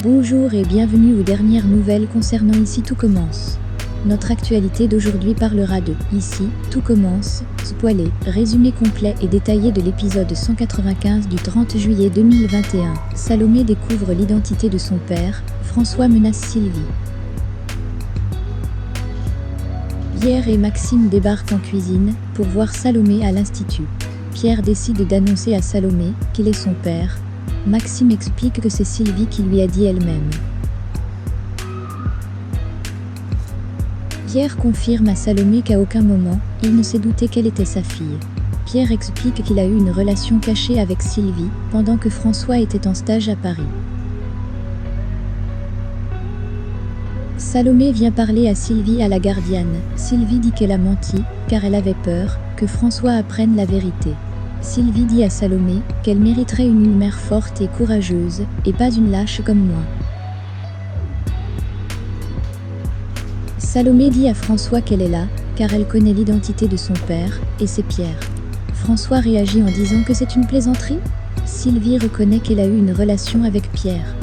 Bonjour et bienvenue aux dernières nouvelles concernant Ici tout commence. Notre actualité d'aujourd'hui parlera de Ici tout commence, spoilé, résumé complet et détaillé de l'épisode 195 du 30 juillet 2021. Salomé découvre l'identité de son père, François menace Sylvie. Pierre et Maxime débarquent en cuisine pour voir Salomé à l'institut. Pierre décide d'annoncer à Salomé qu'il est son père. Maxime explique que c'est Sylvie qui lui a dit elle-même. Pierre confirme à Salomé qu'à aucun moment, il ne s'est douté qu'elle était sa fille. Pierre explique qu'il a eu une relation cachée avec Sylvie pendant que François était en stage à Paris. Salomé vient parler à Sylvie à la gardienne. Sylvie dit qu'elle a menti, car elle avait peur que François apprenne la vérité. Sylvie dit à Salomé qu'elle mériterait une mère forte et courageuse, et pas une lâche comme moi. Salomé dit à François qu'elle est là, car elle connaît l'identité de son père, et c'est Pierre. François réagit en disant que c'est une plaisanterie. Sylvie reconnaît qu'elle a eu une relation avec Pierre.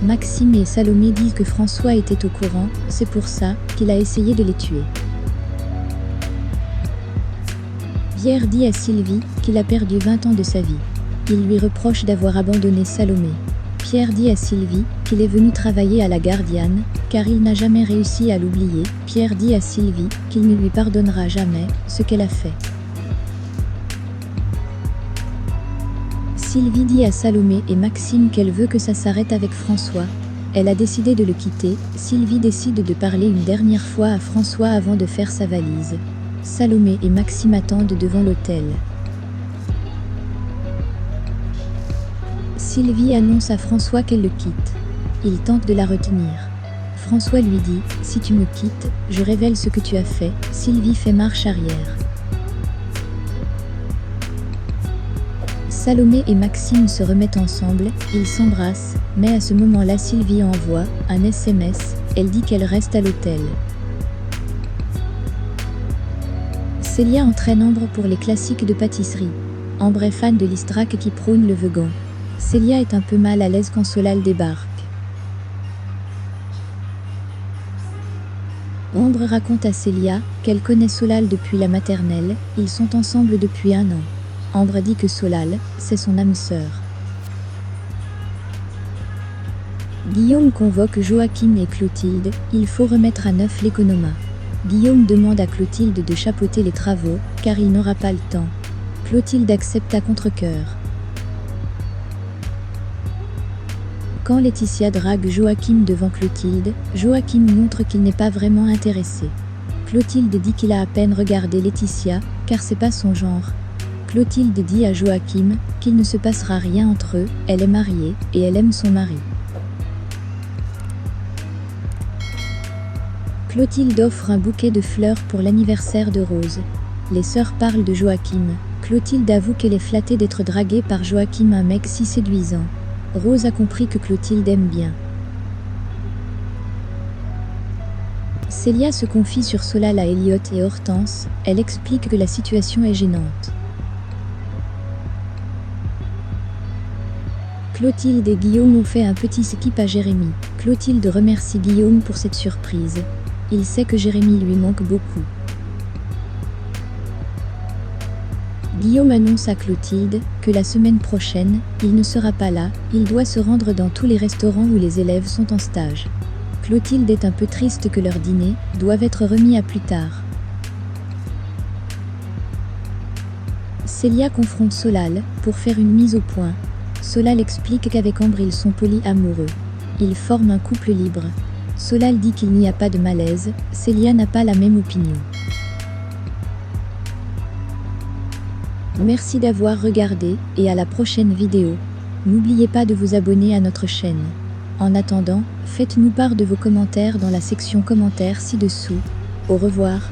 Maxime et Salomé disent que François était au courant, c'est pour ça qu'il a essayé de les tuer. Pierre dit à Sylvie qu'il a perdu 20 ans de sa vie. Il lui reproche d'avoir abandonné Salomé. Pierre dit à Sylvie qu'il est venu travailler à la gardienne, car il n'a jamais réussi à l'oublier. Pierre dit à Sylvie qu'il ne lui pardonnera jamais ce qu'elle a fait. Sylvie dit à Salomé et Maxime qu'elle veut que ça s'arrête avec François. Elle a décidé de le quitter. Sylvie décide de parler une dernière fois à François avant de faire sa valise. Salomé et Maxime attendent devant l'hôtel. Sylvie annonce à François qu'elle le quitte. Il tente de la retenir. François lui dit « Si tu me quittes, je révèle ce que tu as fait ». Sylvie fait marche arrière. Salomé et Maxime se remettent ensemble, ils s'embrassent, mais à ce moment-là Sylvie envoie un SMS, elle dit qu'elle reste à l'hôtel. Célia entraîne Ambre pour les classiques de pâtisserie. Ambre est fan de l'Istrac qui prône le vegan. Célia est un peu mal à l'aise quand Solal débarque. Ambre raconte à Célia qu'elle connaît Solal depuis la maternelle, ils sont ensemble depuis 1 an. Ambre dit que Solal, c'est son âme sœur. Guillaume convoque Joachim et Clotilde, il faut remettre à neuf l'économat. Guillaume demande à Clotilde de chapeauter les travaux, car il n'aura pas le temps. Clotilde accepte à contre-cœur. Quand Laetitia drague Joachim devant Clotilde, Joachim montre qu'il n'est pas vraiment intéressé. Clotilde dit qu'il a à peine regardé Laetitia, car c'est pas son genre. Clotilde dit à Joachim qu'il ne se passera rien entre eux, elle est mariée, et elle aime son mari. Clotilde offre un bouquet de fleurs pour l'anniversaire de Rose. Les sœurs parlent de Joachim. Clotilde avoue qu'elle est flattée d'être draguée par Joachim, un mec si séduisant. Rose a compris que Clotilde aime bien. Célia se confie sur Solal à Elliot et Hortense, elle explique que la situation est gênante. Clotilde et Guillaume ont fait un petit skip à Jérémy. Clotilde remercie Guillaume pour cette surprise. Il sait que Jérémy lui manque beaucoup. Guillaume annonce à Clotilde que la semaine prochaine, il ne sera pas là, il doit se rendre dans tous les restaurants où les élèves sont en stage. Clotilde est un peu triste que leurs dîners doivent être remis à plus tard. Célia confronte Solal pour faire une mise au point. Solal explique qu'avec Ambre ils sont polyamoureux. Ils forment un couple libre. Solal dit qu'il n'y a pas de malaise, Célia n'a pas la même opinion. Merci d'avoir regardé et à la prochaine vidéo. N'oubliez pas de vous abonner à notre chaîne. En attendant, faites-nous part de vos commentaires dans la section commentaires ci-dessous. Au revoir.